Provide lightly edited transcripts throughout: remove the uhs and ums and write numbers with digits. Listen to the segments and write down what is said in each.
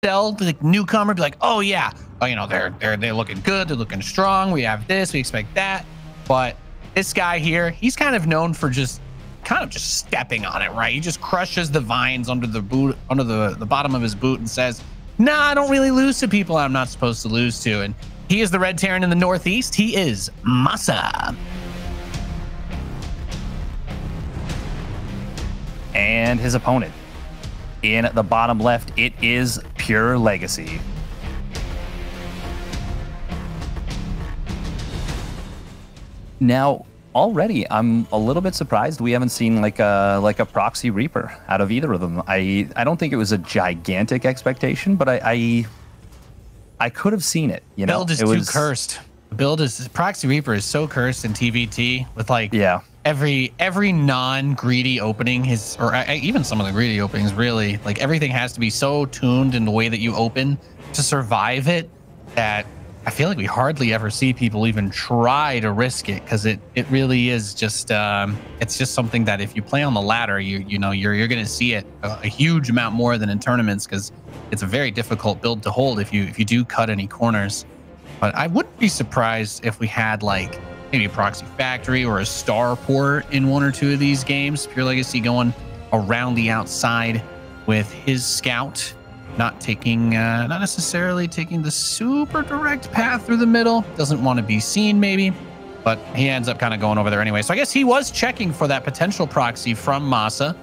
sell to the newcomer, be like, oh yeah, oh, you know, they're looking good, they're looking strong, we have this, we expect that. But this guy here, he's kind of known for just stepping on it, right? He just crushes the vines under the boot, under the bottom of his boot, and says, nah, I don't really lose to people I'm not supposed to lose to. And he is the Red Terran in the Northeast. He is MaSa. And his opponent in the bottom left, it is PureLegacy. Now, already, I'm a little bit surprised we haven't seen like a proxy Reaper out of either of them. I don't think it was a gigantic expectation, but I could have seen it. You know, build is too cursed. Build is proxy Reaper is so cursed in TVT with like every non-greedy opening even some of the greedy openings, really, like everything has to be so tuned in the way that you open to survive it that I feel like we hardly ever see people even try to risk it, because it really is just it's just something that if you play on the ladder, you know you're going to see it a huge amount more than in tournaments, because it's a very difficult build to hold if you do cut any corners. But I wouldn't be surprised if we had like maybe a proxy factory or a starport in one or two of these games. PureLegacy going around the outside with his scout, not necessarily taking the super direct path through the middle. Doesn't want to be seen maybe, but he ends up kind of going over there anyway. So I guess he was checking for that potential proxy from MaSa,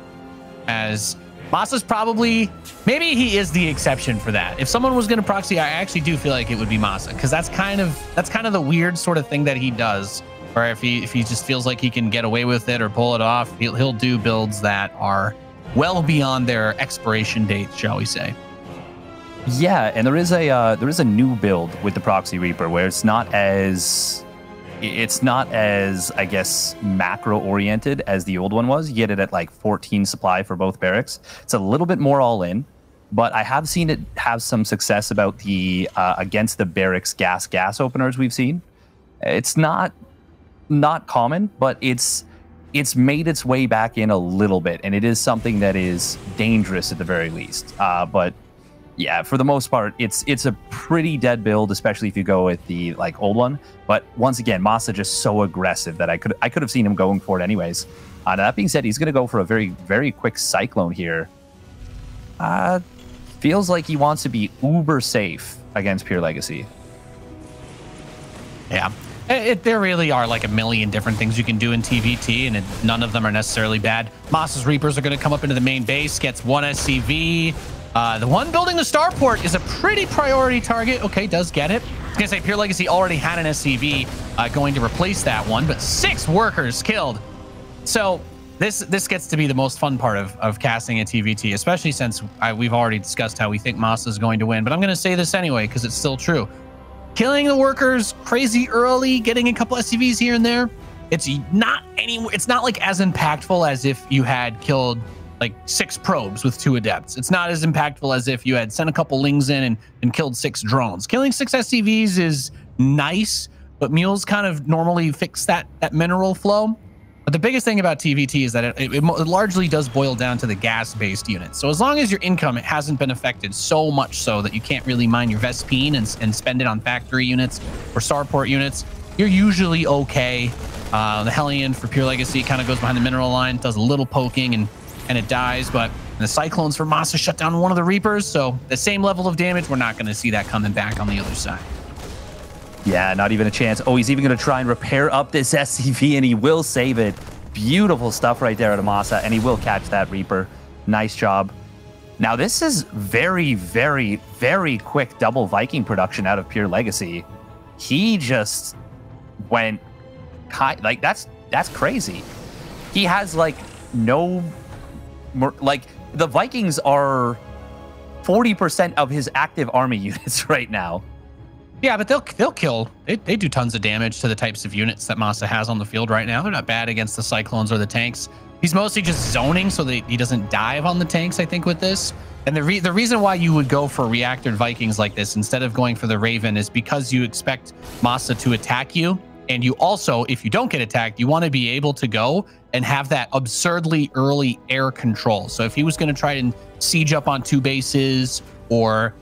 as MaSa's probably, maybe he is the exception for that. If someone was going to proxy, I actually do feel like it would be MaSa, because that's kind of the weird sort of thing that he does, where if he just feels like he can get away with it or pull it off, he'll do builds that are well beyond their expiration date, shall we say. Yeah, and there is a new build with the proxy Reaper where it's not as I guess macro oriented as the old one was. You get it at like 14 supply for both barracks. It's a little bit more all in, but I have seen it have some success about the against the barracks gas openers we've seen. It's not common, but it's made its way back in a little bit, and it is something that is dangerous at the very least. But yeah, for the most part, it's a pretty dead build, especially if you go with the like old one. But once again, MaSa just so aggressive that I could have seen him going for it anyways. That being said, he's going to go for a very, very quick cyclone here. Feels like he wants to be uber safe against PureLegacy. Yeah, there really are like a million different things you can do in TVT, and none of them are necessarily bad. MaSa's Reapers are going to come up into the main base, gets one SCV. The one building the starport is a pretty priority target. Okay, does get it. I was gonna say PureLegacy already had an SCV going to replace that one, but 6 workers killed. So this gets to be the most fun part of casting a TVT, especially since we've already discussed how we think MaSa is going to win. But I'm gonna say this anyway because it's still true. Killing the workers crazy early, getting a couple SCVs here and there, it's not like as impactful as if you had killed like 6 probes with 2 adepts. It's not as impactful as if you had sent a couple lings in and killed 6 drones. Killing 6 SCVs is nice, but mules kind of normally fix that mineral flow. But the biggest thing about TVT is that it largely does boil down to the gas-based units. So as long as your income hasn't been affected so much so that you can't really mine your Vespine and spend it on factory units or starport units, you're usually okay. The Hellion for PureLegacy kind of goes behind the mineral line, does a little poking, and it dies. But the Cyclones for MaSa shut down one of the Reapers, so the same level of damage, we're not going to see that coming back on the other side. Yeah, not even a chance. Oh, he's even going to try and repair up this SCV, and he will save it. Beautiful stuff right there at MaSa, and he will catch that Reaper. Nice job. Now, this is very, very, very quick double Viking production out of PureLegacy. He just went... like, that's crazy. He has, like, no... like, the Vikings are 40% of his active army units right now. Yeah, but they'll kill. They do tons of damage to the types of units that MaSa has on the field right now. They're not bad against the Cyclones or the tanks. He's mostly just zoning so that he doesn't dive on the tanks, I think, with this. And the reason why you would go for reactored Vikings like this instead of going for the Raven is because you expect MaSa to attack you. And you also, if you don't get attacked, you want to be able to go and have that absurdly early air control. So if he was going to try and siege up on 2 bases or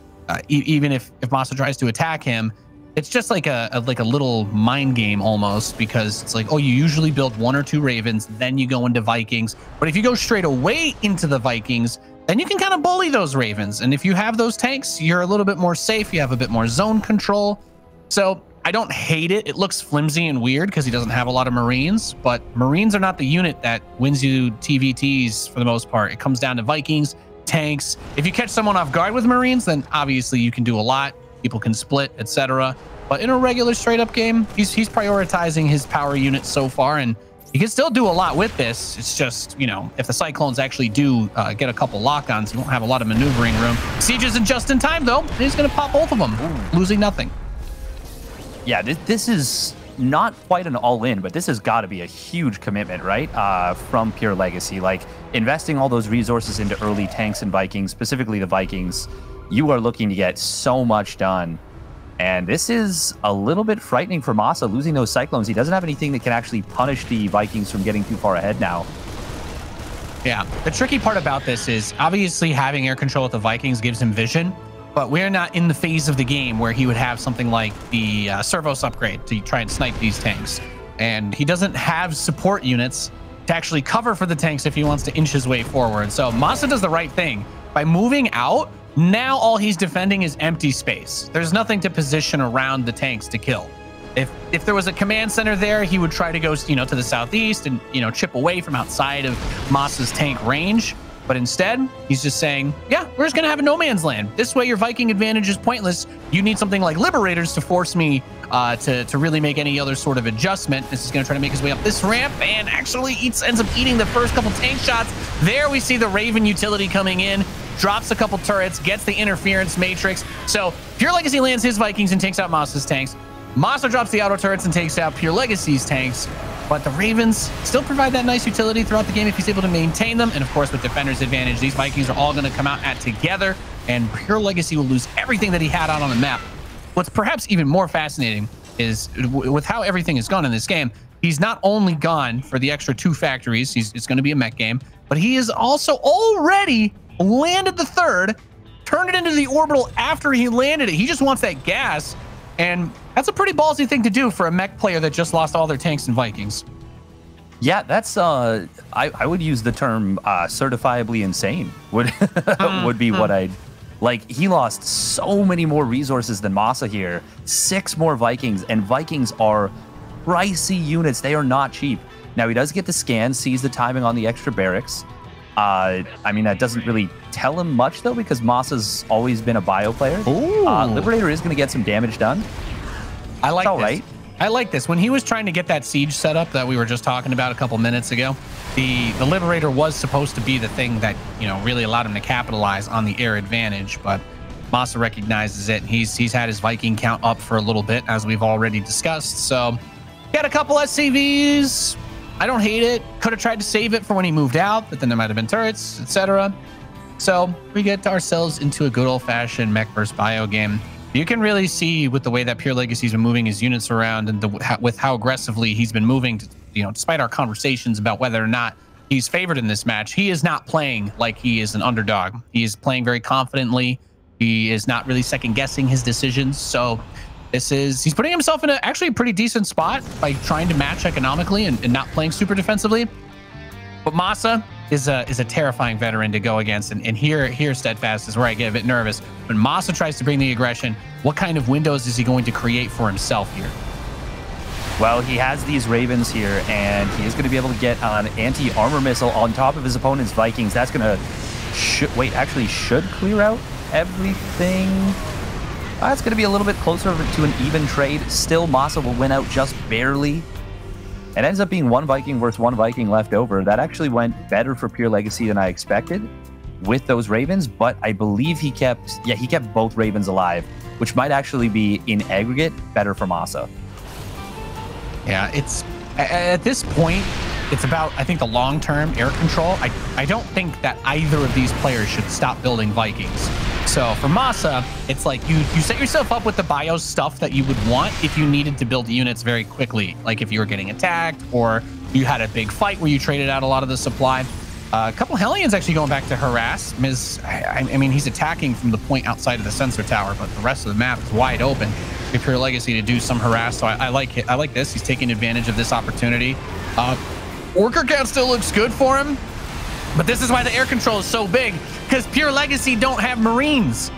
even if MaSa tries to attack him, it's just like a little mind game almost, because it's like, oh, you usually build 1 or 2 Ravens, then you go into Vikings. But if you go straight away into the Vikings, then you can kind of bully those Ravens. And if you have those tanks, you're a little bit more safe. You have a bit more zone control. So I don't hate it. It looks flimsy and weird because he doesn't have a lot of Marines, but Marines are not the unit that wins you TVTs for the most part. It comes down to Vikings, tanks. If you catch someone off guard with Marines, then obviously you can do a lot. People can split, etc. But in a regular straight up game, he's prioritizing his power units so far, and he can still do a lot with this. It's just, you know, if the Cyclones actually do get a couple lock-ons, you won't have a lot of maneuvering room. Siege isn't just in time, though. He's going to pop both of them, losing nothing. Yeah, this is not quite an all-in, but this has got to be a huge commitment, right? From PureLegacy, like investing all those resources into early tanks and Vikings, specifically the Vikings. You are looking to get so much done. And this is a little bit frightening for MaSa, losing those Cyclones. He doesn't have anything that can actually punish the Vikings from getting too far ahead now. Yeah, the tricky part about this is obviously having air control with the Vikings gives him vision, but we're not in the phase of the game where he would have something like the Servos upgrade to try and snipe these tanks. And he doesn't have support units to actually cover for the tanks if he wants to inch his way forward. So MaSa does the right thing by moving out. Now all he's defending is empty space. There's nothing to position around the tanks to kill. If there was a command center there, he would try to go, you know, to the southeast and, you know, chip away from outside of MaSa's tank range. But instead, he's just saying, yeah, we're just going to have a no man's land. This way, your Viking advantage is pointless. You need something like Liberators to force me to really make any other sort of adjustment. This is going to try to make his way up this ramp and actually ends up eating the first couple tank shots. There we see the Raven utility coming in, drops a couple turrets, gets the interference matrix. So PureLegacy lands his Vikings and takes out MaSa's tanks. MaSa drops the auto turrets and takes out PureLegacy's tanks. But the Ravens still provide that nice utility throughout the game if he's able to maintain them. And of course, with Defender's advantage, these Vikings are all going to come out at together, and PureLegacy will lose everything that he had out on the map. What's perhaps even more fascinating is with how everything has gone in this game, he's not only gone for the extra 2 factories, it's going to be a mech game, but he is also already landed the 3rd, turned it into the orbital after he landed it. He just wants that gas. And that's a pretty ballsy thing to do for a mech player that just lost all their tanks and Vikings. Yeah, that's I would use the term certifiably insane. Would be what I'd like. He lost so many more resources than MaSa here. 6 more Vikings, and Vikings are pricey units. They are not cheap. Now he does get the scan, sees the timing on the extra barracks. I mean, that doesn't really tell him much, though, because MaSa's always been a bio player. Liberator is going to get some damage done. I like this. Right. I like this. When he was trying to get that siege set up that we were just talking about a couple minutes ago, the Liberator was supposed to be the thing that, you know, really allowed him to capitalize on the air advantage. But MaSa recognizes it. He's had his Viking count up for a little bit, as we've already discussed. So, got a couple SCVs. I don't hate it. Could have tried to save it for when he moved out, but then there might have been turrets, etc. So we get ourselves into a good old-fashioned mech versus bio game. You can really see with the way that PureLegacy's been moving his units around and with how aggressively he's been moving, you know, despite our conversations about whether or not he's favored in this match, he is not playing like he is an underdog. He is playing very confidently. He is not really second-guessing his decisions. So he's putting himself in actually a pretty decent spot by trying to match economically and not playing super defensively. But MaSa is a terrifying veteran to go against. And here, Steadfast, is where I get a bit nervous. When MaSa tries to bring the aggression, what kind of windows is he going to create for himself here? Well, he has these Ravens here, and he is going to be able to get an anti-armor missile on top of his opponent's Vikings. That's going to should clear out everything. It's going to be a little bit closer to an even trade. Still, MaSa will win out just barely. It ends up being 1 Viking versus 1 Viking left over. That actually went better for PureLegacy than I expected with those Ravens, but I believe he kept both Ravens alive, which might actually be, in aggregate, better for MaSa. Yeah, it's at this point, it's about, I think, the long-term air control. I don't think that either of these players should stop building Vikings. So for MaSa, it's like you set yourself up with the bio stuff that you would want if you needed to build units very quickly, like if you were getting attacked or you had a big fight where you traded out a lot of the supply. A couple Hellions actually going back to harass. I mean, he's attacking from the point outside of the sensor tower, but the rest of the map is wide open for PureLegacy to do some harass. So I like it. I like this. He's taking advantage of this opportunity. Orker count still looks good for him, but this is why the air control is so big, because PureLegacy don't have Marines.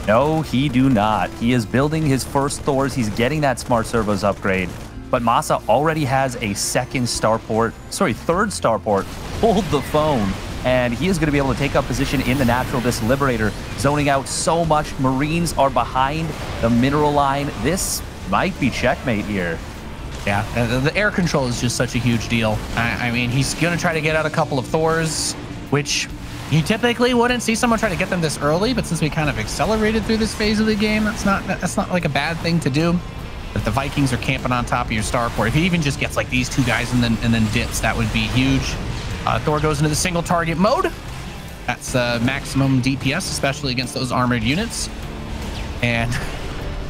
No, he do not. He is building his first Thors. He's getting that smart servos upgrade. But MaSa already has a third starport. Hold the phone. And he is going to be able to take up position in the natural. This Liberator zoning out so much. Marines are behind the mineral line. This might be checkmate here. Yeah, the air control is just such a huge deal. I mean, he's going to try to get out a couple of Thors, which you typically wouldn't see someone try to get them this early, but since we kind of accelerated through this phase of the game, that's not like a bad thing to do. If the Vikings are camping on top of your starport, if he even just gets like these two guys and then dips, that would be huge. Thor goes into the single target mode. That's maximum DPS, especially against those armored units. And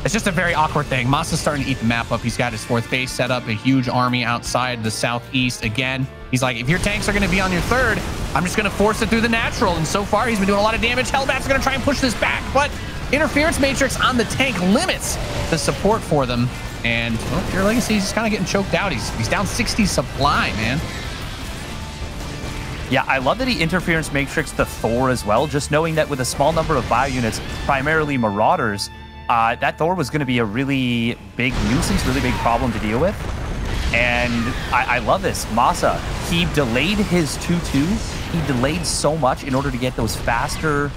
it's just a very awkward thing. MaSa's starting to eat the map up. He's got his fourth base set up, a huge army outside the southeast again. He's like, if your tanks are going to be on your third, I'm just going to force it through the natural. And so far, he's been doing a lot of damage. Hellbat's going to try and push this back, but interference matrix on the tank limits the support for them. And well, PureLegacy is just kind of getting choked out. He's down 60 supply, man. Yeah, I love that he interference matrixed the Thor as well, just knowing that with a small number of bio units, primarily Marauders, that Thor was going to be a really big nuisance, really big problem to deal with. And I love this. MaSa, he delayed his 2-2. He delayed so much in order to get those faster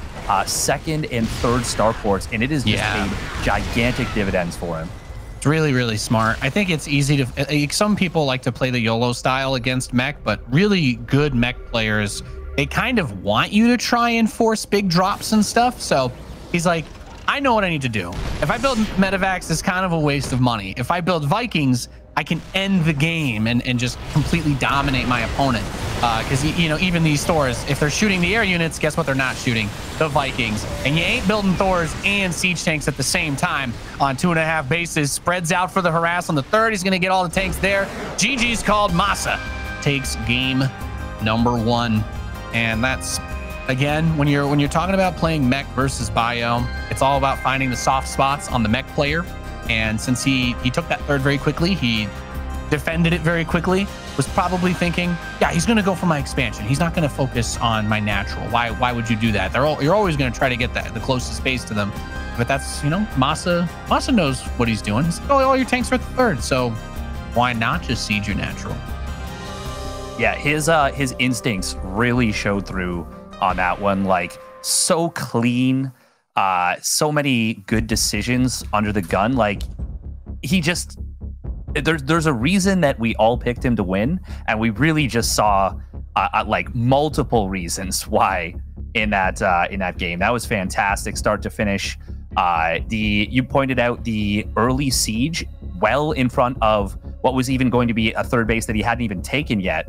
second and third starports, and it has just paid gigantic dividends for him. It's really, really smart. I think it's easy to... some people like to play the YOLO style against mech, but really good mech players, they kind of want you to try and force big drops and stuff. So he's like, I know what I need to do. If I build Medivacs, it's kind of a waste of money. If I build Vikings, I can end the game and just completely dominate my opponent. Because, you know, even these Thors, if they're shooting the air units, guess what they're not shooting? The Vikings. And you ain't building Thors and siege tanks at the same time on 2.5 bases. Spreads out for the harass on the third. He's going to get all the tanks there. GG's called. MaSa takes game number 1. And that's, again, when you're talking about playing mech versus bio, it's all about finding the soft spots on the mech player. And since he took that third very quickly, he defended it very quickly, was probably thinking, yeah, he's going to go for my expansion. He's not going to focus on my natural. Why would you do that? You're always going to try to get the closest space to them. But that's, you know, MaSa knows what he's doing. He's like, oh, all your tanks are at the third, so why not just siege your natural? Yeah, his instincts really showed through on that one. Like, so clean. So many good decisions under the gun. Like, he just, there's a reason that we all picked him to win, and we really just saw like multiple reasons why in that game. That was fantastic, start to finish. You pointed out the early siege well in front of what was even going to be a third base that he hadn't even taken yet,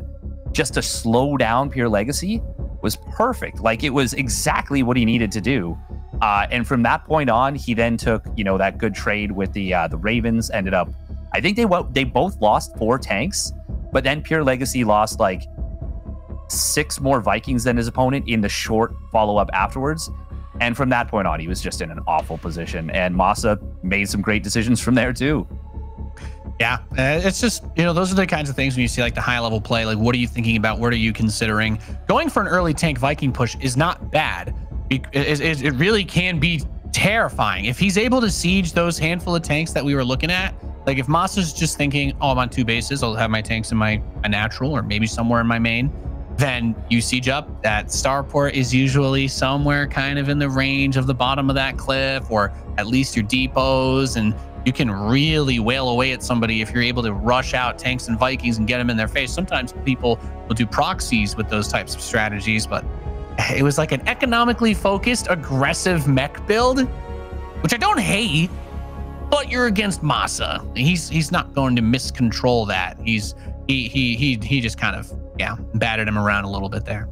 just to slow down PureLegacy was perfect. Like, it was exactly what he needed to do. And from that point on, he then took, you know, that good trade with the Ravens. Ended up, I think they both lost 4 tanks, but then PureLegacy lost like 6 more Vikings than his opponent in the short follow-up afterwards. And from that point on, he was just in an awful position. And MaSa made some great decisions from there too. Yeah, it's just, you know, those are the kinds of things when you see like the high level play, like what are you thinking about? What are you considering? Going for an early tank Viking push is not bad. It really can be terrifying. If he's able to siege those handful of tanks that we were looking at, like if MaSa's just thinking, oh, I'm on 2 bases, I'll have my tanks in my natural or maybe somewhere in my main, then you siege up. That starport is usually somewhere kind of in the range of the bottom of that cliff, or at least your depots, and you can really wail away at somebody if you're able to rush out tanks and Vikings and get them in their face. Sometimes people will do proxies with those types of strategies, but it was like an economically focused, aggressive mech build, which I don't hate, but you're against MaSa. He's not going to miscontrol that. He just kind of, yeah, batted him around a little bit there.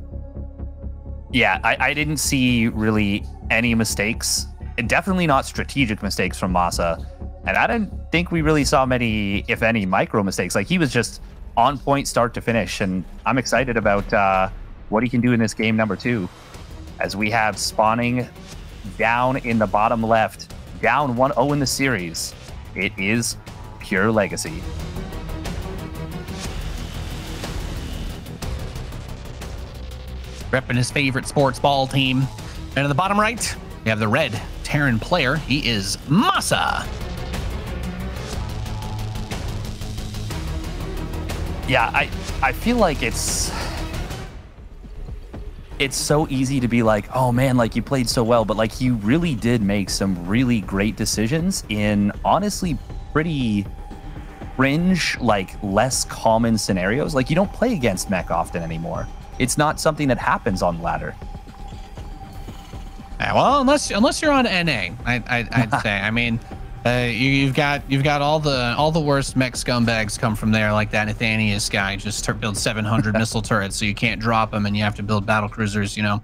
Yeah, I didn't see really any mistakes, and definitely not strategic mistakes from MaSa. And I didn't think we really saw many, if any, micro mistakes. Like, he was just on point start to finish, and I'm excited about what he can do in this game number 2, as we have spawning down in the bottom left, down 1-0 in the series. It is PureLegacy. Repping his favorite sports ball team. And in the bottom right, we have the red Terran player. He is MaSa. Yeah, I feel like it's so easy to be like, oh man, like you played so well, but like you really did make some really great decisions in honestly pretty fringe, like less common scenarios. Like you don't play against mech often anymore. It's not something that happens on ladder. Yeah, well, unless you're on NA, I'd say. I mean, you've got all the worst mech scumbags come from there, like that Nathanius guy. Just build 700 missile turrets, so you can't drop them, and you have to build battle cruisers. You know,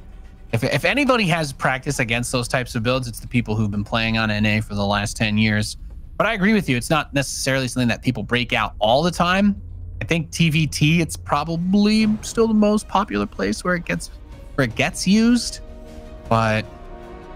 if anybody has practice against those types of builds, it's the people who've been playing on NA for the last 10 years. But I agree with you. It's not necessarily something that people break out all the time. I think TVT, it's probably still the most popular place where it gets used. But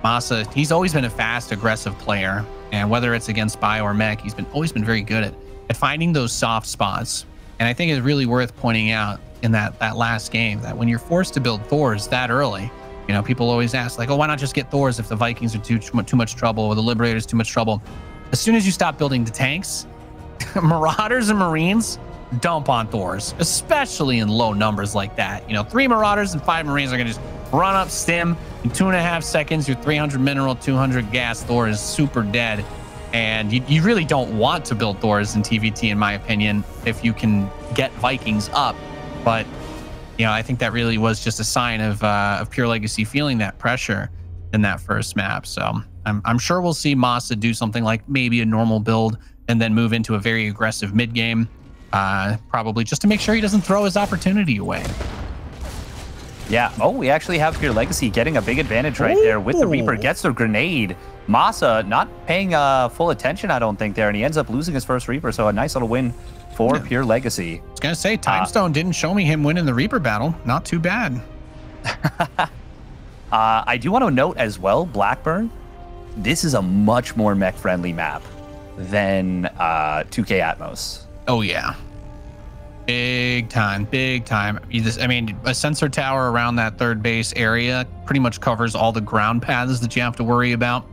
MaSa, he's always been a fast, aggressive player, and whether it's against bio or mech, he's always been very good at finding those soft spots. And I think it's really worth pointing out in that last game that when you're forced to build Thors that early, you know, people always ask like, oh, why not just get Thors if the Vikings are too much trouble or the Liberators too much trouble? As soon as you stop building the tanks, Marauders and Marines dump on Thors, especially in low numbers like that. You know, 3 Marauders and 5 Marines are going to just run up stim in 2.5 seconds. Your 300 mineral, 200 gas Thor is super dead. And you really don't want to build Thors in TVT, in my opinion, if you can get Vikings up. But, you know, I think that really was just a sign of PureLegacy feeling that pressure in that first map. So I'm sure we'll see MaSa do something like maybe a normal build and then move into a very aggressive mid game. Probably just to make sure he doesn't throw his opportunity away. Yeah. Oh, we actually have PureLegacy getting a big advantage right there with the Reaper. Gets the grenade. MaSa not paying full attention, I don't think, there, and he ends up losing his first Reaper. So a nice little win for PureLegacy. I was gonna say, Timestone didn't show me him winning the Reaper battle. Not too bad. I do want to note as well, Blackburn, this is a much more mech-friendly map than 2K Atmos. Oh, yeah. Big time, big time. I mean, a sensor tower around that third base area pretty much covers all the ground paths that you have to worry about.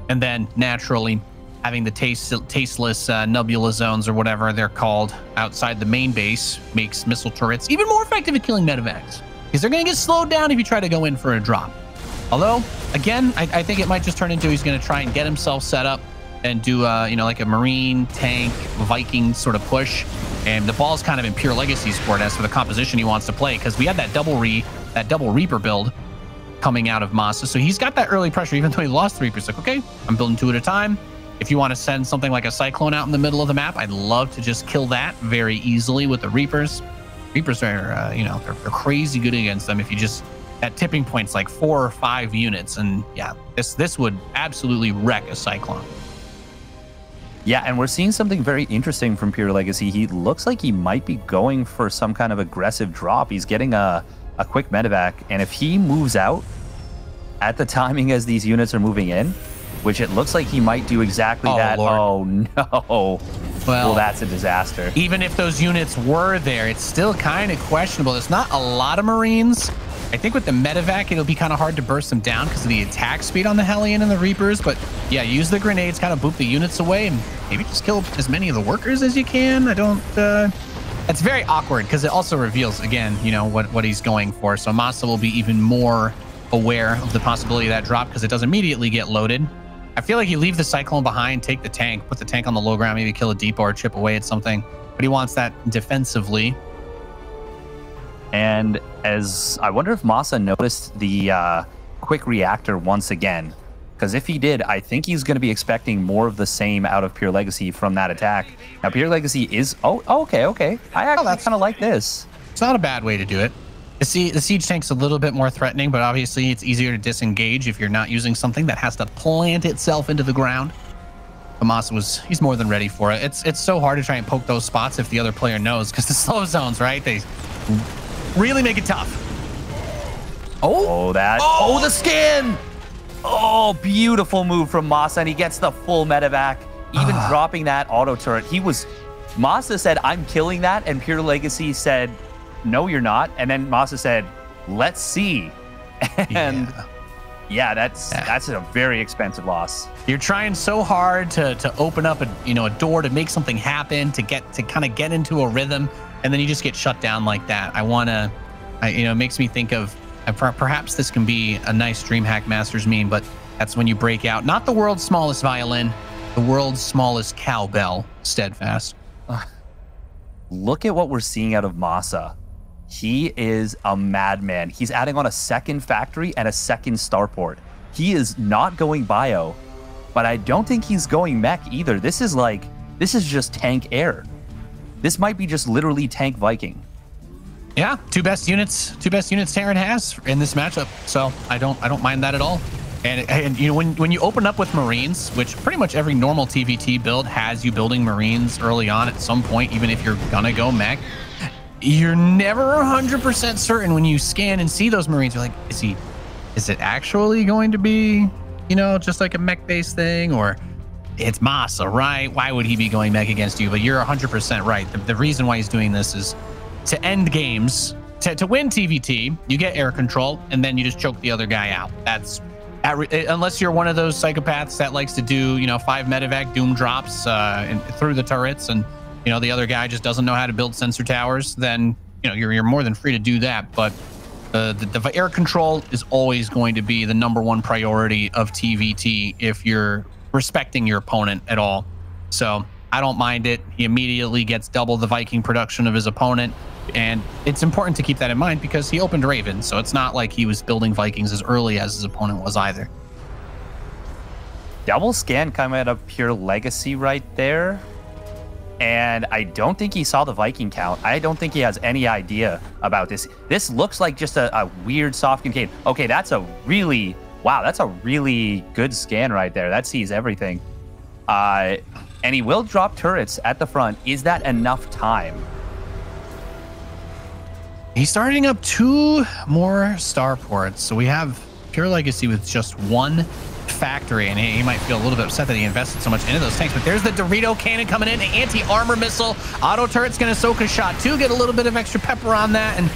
And then naturally having the tasteless nebula zones or whatever they're called outside the main base makes missile turrets even more effective at killing medevacs, because they're going to get slowed down if you try to go in for a drop. Although, again, I think it might just turn into he's going to try and get himself set up and do, you know, like a Marine, tank, Viking sort of push. And the ball's kind of in PureLegacy's court as for the composition he wants to play, because we had that double Reaper build coming out of MaSa. So he's got that early pressure, even though he lost 3 Reapers. Like, okay, I'm building 2 at a time. If you want to send something like a Cyclone out in the middle of the map, I'd love to just kill that very easily with the Reapers. Reapers are, you know, they're crazy good against them. If you just, at tipping points, like 4 or 5 units. And yeah, this would absolutely wreck a Cyclone. Yeah, and we're seeing something very interesting from PureLegacy. He looks like he might be going for some kind of aggressive drop. He's getting a quick medevac, and if he moves out at the timing as these units are moving in, which it looks like he might do exactly that. Lord. Oh, no. Well, that's a disaster. Even if those units were there, it's still kind of questionable. There's not a lot of Marines. I think with the medevac, it'll be kind of hard to burst them down because of the attack speed on the Hellion and the Reapers. But yeah, use the grenades, kind of boot the units away, and maybe just kill as many of the workers as you can. I don't... It's very awkward because it also reveals, again, you know, what he's going for. So MaSa will be even more aware of the possibility of that drop because it does immediately get loaded. I feel like you leave the Cyclone behind, take the tank, put the tank on the low ground, maybe kill a depot or chip away at something. But he wants that defensively. And as I wonder if MaSa noticed the quick reactor once again, because if he did, I think he's going to be expecting more of the same out of PureLegacy from that attack. Now, PureLegacy is... Oh, okay. I actually kind of like this. It's not a bad way to do it. The siege tank's a little bit more threatening, but obviously it's easier to disengage if you're not using something that has to plant itself into the ground. But MaSa he's more than ready for it. It's so hard to try and poke those spots if the other player knows, because the slow zones, right? They really make it tough. Oh, the skin. Oh, beautiful move from MaSa, and he gets the full medevac. Even dropping that auto turret, MaSa said, "I'm killing that," and PureLegacy said, "No, you're not." And then MaSa said, "Let's see." And yeah, that's a very expensive loss. You're trying so hard to open up a door to make something happen, to kind of get into a rhythm, and then you just get shut down like that. It makes me think of perhaps this can be a nice DreamHack Masters meme, but that's when you break out not the world's smallest violin, the world's smallest cowbell. Steadfast. Look at what we're seeing out of MaSa. He is a madman. He's adding on a second factory and a second starport. He is not going bio, but I don't think he's going mech either. This is just tank air. This might be just literally tank Viking. Yeah, two best units Terran has in this matchup. So I don't mind that at all. And when you open up with Marines, which pretty much every normal TVT build has you building Marines early on at some point, even if you're gonna go mech, you're never 100% certain when you scan and see those Marines. You're like, is it actually going to be, just like a mech-based thing, or it's MaSa, right? Why would he be going mech against you? But you're 100% right. The reason why he's doing this is to end games. To win TVT, you get air control, and then you just choke the other guy out. That's unless you're one of those psychopaths that likes to do 5 medevac doom drops through the turrets, and the other guy just doesn't know how to build sensor towers, then you're more than free to do that. But the air control is always going to be the #1 priority of TVT if you're respecting your opponent at all. So I don't mind it. He immediately gets double the Viking production of his opponent, and it's important to keep that in mind because he opened Raven, so it's not like he was building Vikings as early as his opponent was either. Double scan coming out of PureLegacy right there. And I don't think he saw the Viking count. I don't think he has any idea about this. This looks like just a weird soft contain. Okay, that's a really good scan right there. That sees everything. And he will drop turrets at the front. Is that enough time? He's starting up 2 more starports. So we have PureLegacy with just 1 factory, and he might feel a little bit upset that he invested so much into those tanks. But there's the Dorito cannon coming in, an anti-armor missile. Auto turret's going to soak a shot too, get a little bit of extra pepper on that, and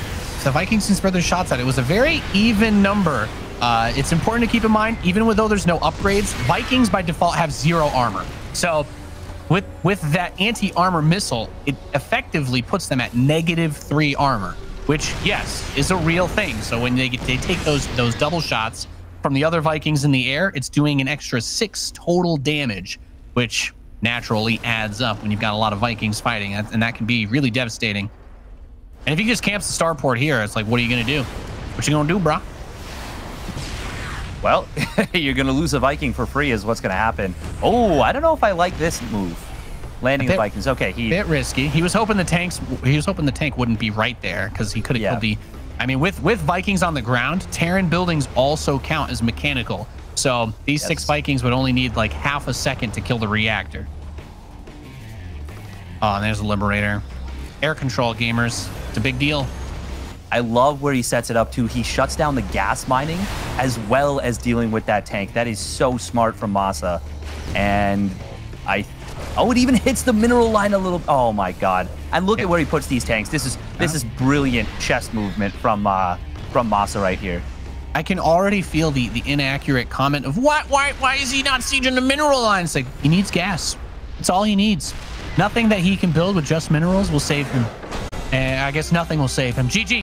the Vikings can spread their shots out. It was a very even number. It's important to keep in mind, even though there's no upgrades, Vikings by default have 0 armor. So with that anti-armor missile, it effectively puts them at -3 armor, which, yes, is a real thing. So when they take those double shots from the other Vikings in the air, it's doing an extra 6 total damage, which naturally adds up when you've got a lot of Vikings fighting, and that can be really devastating. And if he just camps the starport here, it's like, what are you going to do? What you going to do, bro? Well, you're going to lose a Viking for free is what's going to happen. Oh, I don't know if I like this move. Landing the Vikings. Okay, bit risky. He was hoping the tank wouldn't be right there, because he could have killed the... I mean, with Vikings on the ground, Terran buildings also count as mechanical. So these 6 Vikings would only need like half a second to kill the reactor. Oh, and there's a Liberator. Air control, gamers. It's a big deal. I love where he sets it up too. He shuts down the gas mining as well as dealing with that tank. That is so smart from MaSa. And it even hits the mineral line a little. Oh my God. And look at where he puts these tanks. This is brilliant chess movement from MaSa right here. I can already feel the inaccurate comment of why is he not sieging the mineral line? It's like, he needs gas. It's all he needs. Nothing that he can build with just minerals will save him. And I guess nothing will save him. GG.